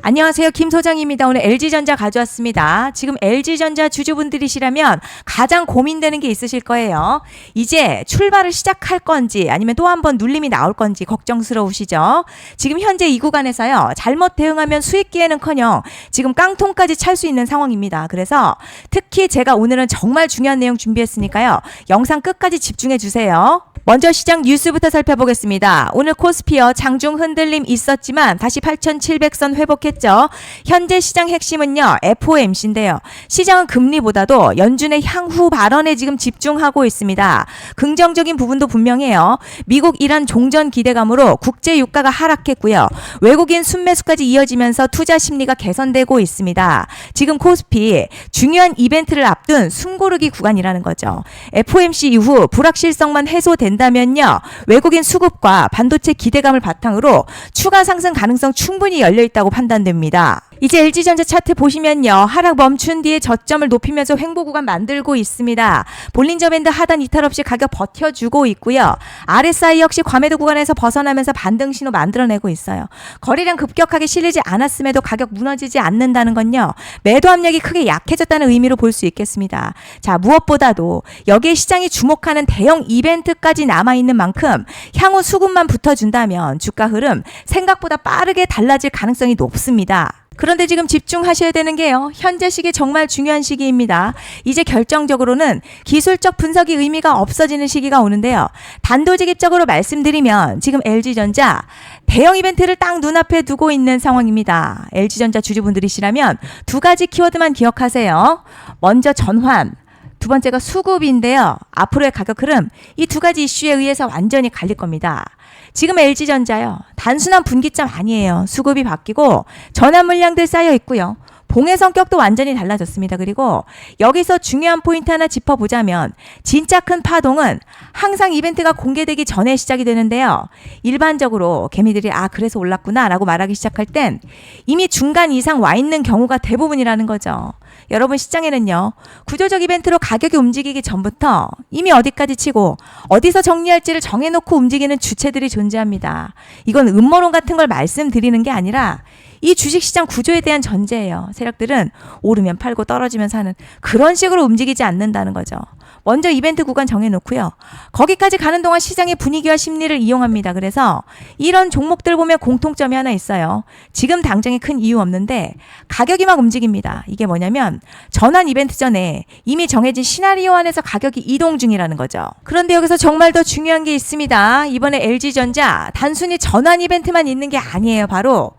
안녕하세요. 김 소장입니다. 오늘 LG전자 가져왔습니다. 지금 LG전자 주주분들이시라면 가장 고민되는 게 있으실 거예요. 이제 출발을 시작할 건지 아니면 또 한 번 눌림이 나올 건지 걱정스러우시죠? 지금 현재 이 구간에서요. 잘못 대응하면 수익 기회는커녕 지금 깡통까지 찰 수 있는 상황입니다. 그래서 특히 제가 오늘은 정말 중요한 내용 준비했으니까요. 영상 끝까지 집중해 주세요. 먼저 시장 뉴스부터 살펴보겠습니다. 오늘 코스피어 장중 흔들림 있었지만 다시 8,700선 회복했죠. 현재 시장 핵심은요. FOMC인데요. 시장은 금리보다도 연준의 향후 발언에 지금 집중하고 있습니다. 긍정적인 부분도 분명해요. 미국 이란 종전 기대감으로 국제 유가가 하락했고요. 외국인 순매수까지 이어지면서 투자 심리가 개선되고 있습니다. 지금 코스피 중요한 이벤트를 앞둔 숨고르기 구간이라는 거죠. FOMC 이후 불확실성만 해소된다면요. 외국인 수급과 반도체 기대감을 바탕으로 추가 상승 가능성 충분히 열려있다고 판단됩니다. 이제 LG전자 차트 보시면요. 하락 멈춘 뒤에 저점을 높이면서 횡보 구간 만들고 있습니다. 볼린저 밴드 하단 이탈 없이 가격 버텨주고 있고요. RSI 역시 과매도 구간에서 벗어나면서 반등 신호 만들어내고 있어요. 거래량 급격하게 실리지 않았음에도 가격 무너지지 않는다는 건요. 매도 압력이 크게 약해졌다는 의미로 볼 수 있겠습니다. 자, 무엇보다도 여기에 시장이 주목하는 대형 이벤트까지 남아있는 만큼 향후 수급만 붙어준다면 주가 흐름 생각보다 빠르게 달라질 가능성이 높습니다. 그런데 지금 집중하셔야 되는 게요. 현재 시기 정말 중요한 시기입니다. 이제 결정적으로는 기술적 분석이 의미가 없어지는 시기가 오는데요. 단도직입적으로 말씀드리면 지금 LG전자 대형 이벤트를 딱 눈앞에 두고 있는 상황입니다. LG전자 주주분들이시라면 두 가지 키워드만 기억하세요. 먼저 전환. 두 번째가 수급인데요. 앞으로의 가격 흐름 이 두 가지 이슈에 의해서 완전히 갈릴 겁니다. 지금 LG전자요. 단순한 분기점 아니에요. 수급이 바뀌고 전환 물량들 쌓여 있고요. 봉의 성격도 완전히 달라졌습니다. 그리고 여기서 중요한 포인트 하나 짚어보자면 진짜 큰 파동은 항상 이벤트가 공개되기 전에 시작이 되는데요. 일반적으로 개미들이 그래서 올랐구나 라고 말하기 시작할 땐 이미 중간 이상 와 있는 경우가 대부분이라는 거죠. 여러분 시장에는요. 구조적 이벤트로 가격이 움직이기 전부터 이미 어디까지 치고 어디서 정리할지를 정해놓고 움직이는 주체들이 존재합니다. 이건 음모론 같은 걸 말씀드리는 게 아니라 이 주식시장 구조에 대한 전제예요. 세력들은 오르면 팔고 떨어지면 사는 그런 식으로 움직이지 않는다는 거죠. 먼저 이벤트 구간 정해놓고요. 거기까지 가는 동안 시장의 분위기와 심리를 이용합니다. 그래서 이런 종목들 보면 공통점이 하나 있어요. 지금 당장에 큰 이유 없는데 가격이 막 움직입니다. 이게 뭐냐면 전환 이벤트 전에 이미 정해진 시나리오 안에서 가격이 이동 중이라는 거죠. 그런데 여기서 정말 더 중요한 게 있습니다. 이번에 LG전자 단순히 전환 이벤트만 있는 게 아니에요. 바로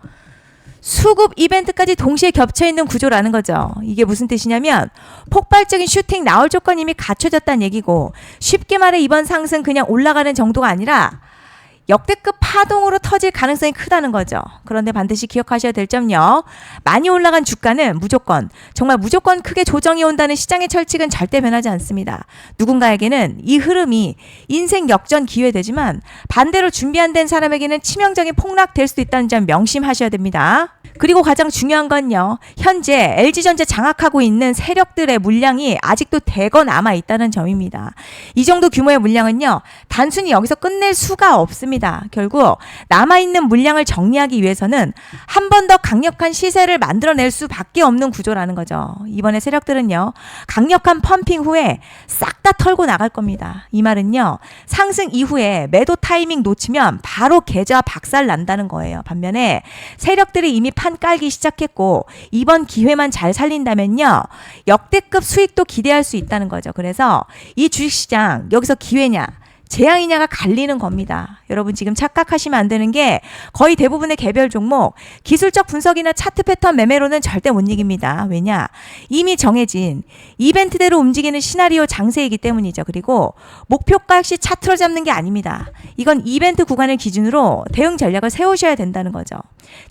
수급 이벤트까지 동시에 겹쳐있는 구조라는 거죠. 이게 무슨 뜻이냐면 폭발적인 슈팅 나올 조건이 이미 갖춰졌다는 얘기고 쉽게 말해 이번 상승 그냥 올라가는 정도가 아니라 역대급 파동으로 터질 가능성이 크다는 거죠. 그런데 반드시 기억하셔야 될 점요. 많이 올라간 주가는 정말 무조건 크게 조정이 온다는 시장의 철칙은 절대 변하지 않습니다. 누군가에게는 이 흐름이 인생 역전 기회되지만 반대로 준비 안 된 사람에게는 치명적인 폭락될 수도 있다는 점 명심하셔야 됩니다. 그리고 가장 중요한 건요. 현재 LG전자 장악하고 있는 세력들의 물량이 아직도 대거 남아있다는 점입니다. 이 정도 규모의 물량은요. 단순히 여기서 끝낼 수가 없습니다. 결국 남아있는 물량을 정리하기 위해서는 한 번 더 강력한 시세를 만들어낼 수밖에 없는 구조라는 거죠. 이번에 세력들은요. 강력한 펌핑 후에 싹 다 털고 나갈 겁니다. 이 말은요. 상승 이후에 매도 타이밍 놓치면 바로 계좌 박살 난다는 거예요. 반면에 세력들이 이미 판 깔기 시작했고 이번 기회만 잘 살린다면요. 역대급 수익도 기대할 수 있다는 거죠. 그래서 이 주식시장 여기서 기회냐 재앙이냐가 갈리는 겁니다. 여러분 지금 착각하시면 안 되는 게 거의 대부분의 개별 종목 기술적 분석이나 차트 패턴 매매로는 절대 못 이깁니다. 왜냐? 이미 정해진 이벤트대로 움직이는 시나리오 장세이기 때문이죠. 그리고 목표가 역시 차트로 잡는 게 아닙니다. 이건 이벤트 구간을 기준으로 대응 전략을 세우셔야 된다는 거죠.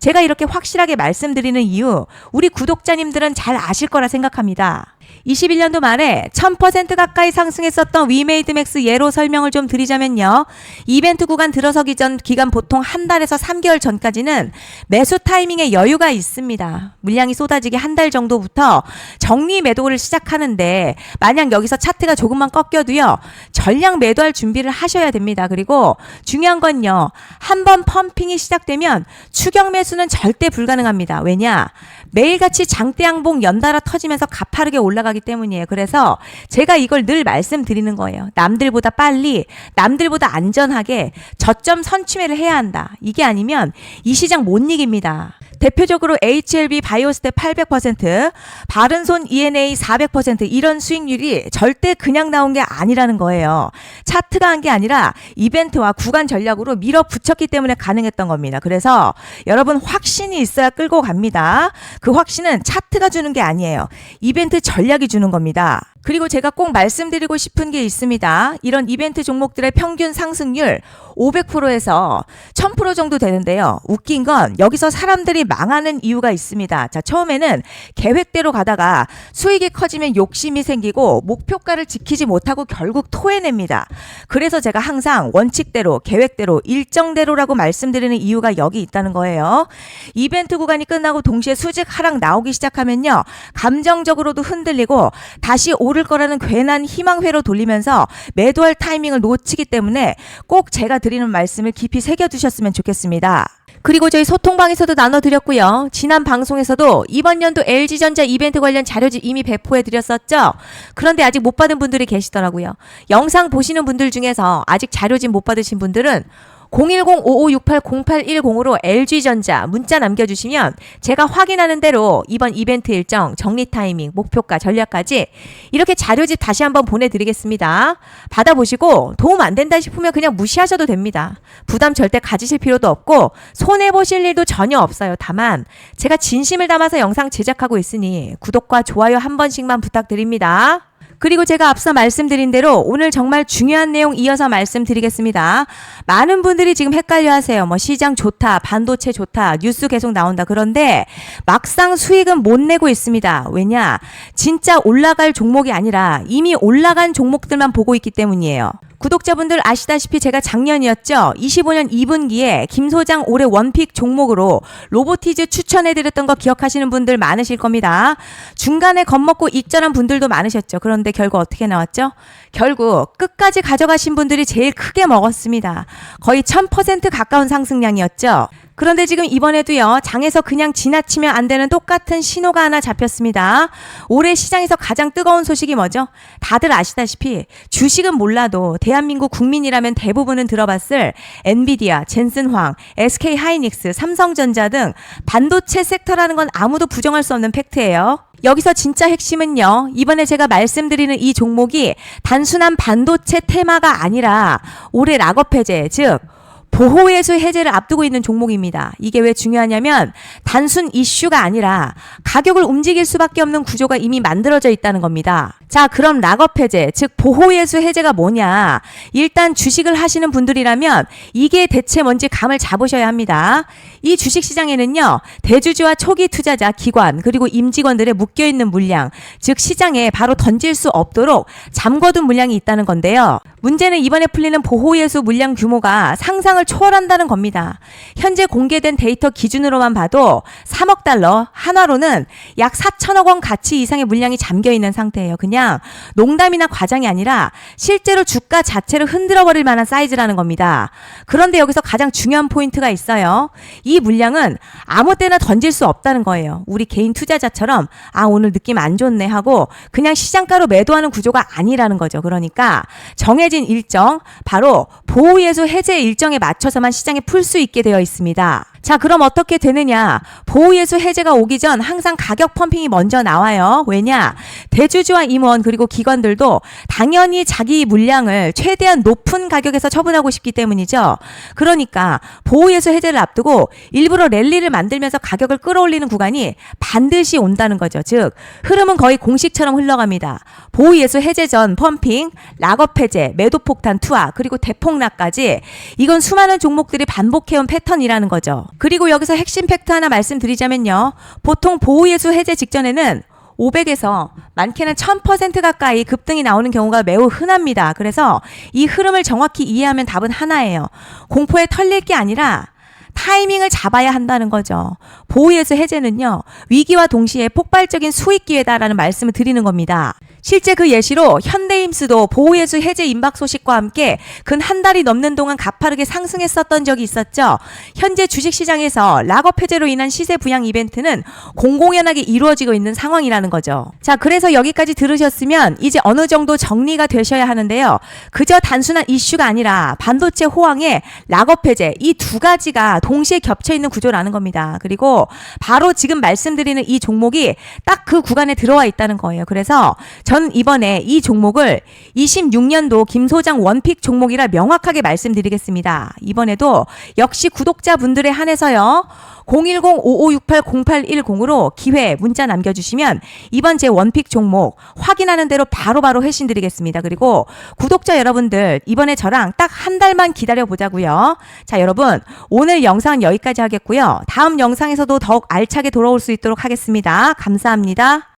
제가 이렇게 확실하게 말씀드리는 이유 우리 구독자님들은 잘 아실 거라 생각합니다. 21년도 말에 1000% 가까이 상승했었던 위메이드맥스 예로 설명을 좀 드리자면요. 이벤트 구간 들어서기 전 기간 보통 한 달에서 3개월 전까지는 매수 타이밍에 여유가 있습니다. 물량이 쏟아지기 한 달 정도부터 정리 매도를 시작하는데 만약 여기서 차트가 조금만 꺾여도요. 전량 매도할 준비를 하셔야 됩니다. 그리고 중요한 건요. 한번 펌핑이 시작되면 추격 매수는 절대 불가능합니다. 왜냐? 매일같이 장대 양봉 연달아 터지면서 가파르게 올라가기 때문이에요. 그래서 제가 이걸 늘 말씀드리는 거예요. 남들보다 빨리, 남들보다 안전하게 저점 선취매를 해야 한다. 이게 아니면 이 시장 못 이깁니다. 대표적으로 HLB 바이오스텝 800%, 바른손 ENA 400% 이런 수익률이 절대 그냥 나온 게 아니라는 거예요. 차트가 한 게 아니라 이벤트와 구간 전략으로 밀어붙였기 때문에 가능했던 겁니다. 그래서 여러분 확신이 있어야 끌고 갑니다. 그 확신은 차트가 주는 게 아니에요. 이벤트 전략이 주는 겁니다. 그리고 제가 꼭 말씀드리고 싶은 게 있습니다. 이런 이벤트 종목들의 평균 상승률 500%에서 1000% 정도 되는데요. 웃긴 건 여기서 사람들이 망하는 이유가 있습니다. 자, 처음에는 계획대로 가다가 수익이 커지면 욕심이 생기고 목표가를 지키지 못하고 결국 토해냅니다. 그래서 제가 항상 원칙대로, 계획대로, 일정대로라고 말씀드리는 이유가 여기 있다는 거예요. 이벤트 구간이 끝나고 동시에 수직 하락 나오기 시작하면요. 감정적으로도 흔들리고 다시 오를 거라는 괜한 희망회로 돌리면서 매도할 타이밍을 놓치기 때문에 꼭 제가 드리는 말씀을 깊이 새겨두셨으면 좋겠습니다. 그리고 저희 소통방에서도 나눠드렸고요. 지난 방송에서도 이번 연도 LG전자 이벤트 관련 자료집 이미 배포해드렸었죠. 그런데 아직 못 받은 분들이 계시더라고요. 영상 보시는 분들 중에서 아직 자료집 못 받으신 분들은 010-5568-0810으로 LG전자 문자 남겨주시면 제가 확인하는 대로 이번 이벤트 일정, 정리 타이밍, 목표가, 전략까지 이렇게 자료집 다시 한번 보내드리겠습니다. 받아보시고 도움 안 된다 싶으면 그냥 무시하셔도 됩니다. 부담 절대 가지실 필요도 없고 손해보실 일도 전혀 없어요. 다만 제가 진심을 담아서 영상 제작하고 있으니 구독과 좋아요 한 번씩만 부탁드립니다. 그리고 제가 앞서 말씀드린 대로 오늘 정말 중요한 내용 이어서 말씀드리겠습니다. 많은 분들이 지금 헷갈려 하세요. 뭐 시장 좋다, 반도체 좋다, 뉴스 계속 나온다. 그런데 막상 수익은 못 내고 있습니다. 왜냐? 진짜 올라갈 종목이 아니라 이미 올라간 종목들만 보고 있기 때문이에요. 구독자분들 아시다시피 제가 작년이었죠. 25년 2분기에 김 소장 올해 원픽 종목으로 로보티즈 추천해드렸던 거 기억하시는 분들 많으실 겁니다. 중간에 겁먹고 익절한 분들도 많으셨죠. 그런데 결국 어떻게 나왔죠? 결국 끝까지 가져가신 분들이 제일 크게 먹었습니다. 거의 1000% 가까운 상승량이었죠. 그런데 지금 이번에도요. 장에서 그냥 지나치면 안 되는 똑같은 신호가 하나 잡혔습니다. 올해 시장에서 가장 뜨거운 소식이 뭐죠? 다들 아시다시피 주식은 몰라도 대한민국 국민이라면 대부분은 들어봤을 엔비디아, 젠슨황, SK하이닉스, 삼성전자 등 반도체 섹터라는 건 아무도 부정할 수 없는 팩트예요. 여기서 진짜 핵심은요. 이번에 제가 말씀드리는 이 종목이 단순한 반도체 테마가 아니라 올해 락업 해제, 즉 보호예수 해제를 앞두고 있는 종목입니다. 이게 왜 중요하냐면 단순 이슈가 아니라 가격을 움직일 수밖에 없는 구조가 이미 만들어져 있다는 겁니다. 자, 그럼 락업 해제, 즉 보호예수 해제가 뭐냐? 일단 주식을 하시는 분들이라면 이게 대체 뭔지 감을 잡으셔야 합니다. 이 주식시장에는요. 대주주와 초기 투자자, 기관, 그리고 임직원들의 묶여있는 물량, 즉 시장에 바로 던질 수 없도록 잠궈둔 물량이 있다는 건데요. 문제는 이번에 풀리는 보호예수 물량 규모가 상상을 초월한다는 겁니다. 현재 공개된 데이터 기준으로만 봐도 3억 달러, 한화로는 약 4천억 원 가치 이상의 물량이 잠겨있는 상태예요. 그냥 농담이나 과장이 아니라 실제로 주가 자체를 흔들어버릴 만한 사이즈라는 겁니다. 그런데 여기서 가장 중요한 포인트가 있어요. 이 물량은 아무 때나 던질 수 없다는 거예요. 우리 개인 투자자처럼 오늘 느낌 안 좋네 하고 그냥 시장가로 매도하는 구조가 아니라는 거죠. 그러니까 정해진 일정, 바로 보호예수 해제 일정에 맞춰서만 시장에 풀 수 있게 되어 있습니다. 자, 그럼 어떻게 되느냐? 보호예수 해제가 오기 전 항상 가격 펌핑이 먼저 나와요. 왜냐? 대주주와 임원 그리고 기관들도 당연히 자기 물량을 최대한 높은 가격에서 처분하고 싶기 때문이죠. 그러니까 보호예수 해제를 앞두고 일부러 랠리를 만들면서 가격을 끌어올리는 구간이 반드시 온다는 거죠. 즉 흐름은 거의 공식처럼 흘러갑니다. 보호예수 해제 전 펌핑, 락업 해제, 매도 폭탄 투하, 그리고 대폭락까지 이건 수많은 종목들이 반복해온 패턴이라는 거죠. 그리고 여기서 핵심 팩트 하나 말씀드리자면요. 보통 보호예수 해제 직전에는 500에서 많게는 1000% 가까이 급등이 나오는 경우가 매우 흔합니다. 그래서 이 흐름을 정확히 이해하면 답은 하나예요. 공포에 털릴 게 아니라 타이밍을 잡아야 한다는 거죠. 보호예수 해제는요, 위기와 동시에 폭발적인 수익 기회다라는 말씀을 드리는 겁니다. 실제 그 예시로 현대임스도 보호예수 해제 임박 소식과 함께 근 한 달이 넘는 동안 가파르게 상승했었던 적이 있었죠. 현재 주식시장에서 락업 해제로 인한 시세 부양 이벤트는 공공연하게 이루어지고 있는 상황이라는 거죠. 자, 그래서 여기까지 들으셨으면 이제 어느 정도 정리가 되셔야 하는데요. 그저 단순한 이슈가 아니라 반도체 호황에 락업 해제, 이 두 가지가 동시에 겹쳐 있는 구조라는 겁니다. 그리고 바로 지금 말씀드리는 이 종목이 딱 그 구간에 들어와 있다는 거예요. 그래서 전 이번에 이 종목을 26년도 김 소장 원픽 종목이라 명확하게 말씀드리겠습니다. 이번에도 역시 구독자분들에 한해서요. 010-5568-0810으로 기회 문자 남겨주시면 이번 제 원픽 종목 확인하는 대로 바로바로 회신 드리겠습니다. 그리고 구독자 여러분들 이번에 저랑 딱 한 달만 기다려보자고요. 자, 여러분 오늘 영상은 여기까지 하겠고요. 다음 영상에서도 더욱 알차게 돌아올 수 있도록 하겠습니다. 감사합니다.